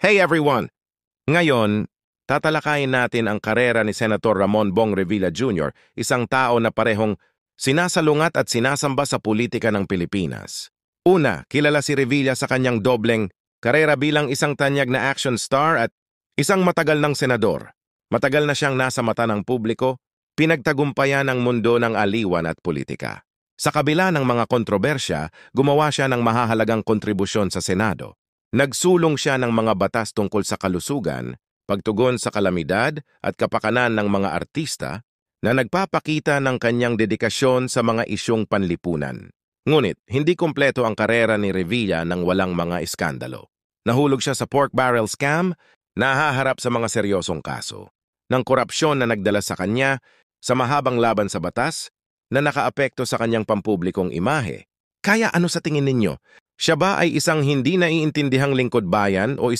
Hey everyone! Ngayon, tatalakayin natin ang karera ni Senator Ramon Bong Revilla Jr., isang tao na parehong sinasalungat at sinasamba sa politika ng Pilipinas. Una, kilala si Revilla sa kanyang dobleng karera bilang isang tanyag na action star at isang matagal ng senador. Matagal na siyang nasa mata ng publiko, pinagtagumpayan ang mundo ng aliwan at politika. Sa kabila ng mga kontrobersya, gumawa siya ng mahahalagang kontribusyon sa Senado. Nagsulong siya ng mga batas tungkol sa kalusugan, pagtugon sa kalamidad at kapakanan ng mga artista na nagpapakita ng kanyang dedikasyon sa mga isyong panlipunan. Ngunit, hindi kumpleto ang karera ni Revilla nang walang mga iskandalo. Nahulog siya sa pork barrel scam, nahaharap sa mga seryosong kaso ng korupsyon na nagdala sa kanya sa mahabang laban sa batas na nakaapekto sa kanyang pampublikong imahe. Kaya ano sa tingin ninyo? Siya ba ay isang hindi naiintindihang lingkod bayan o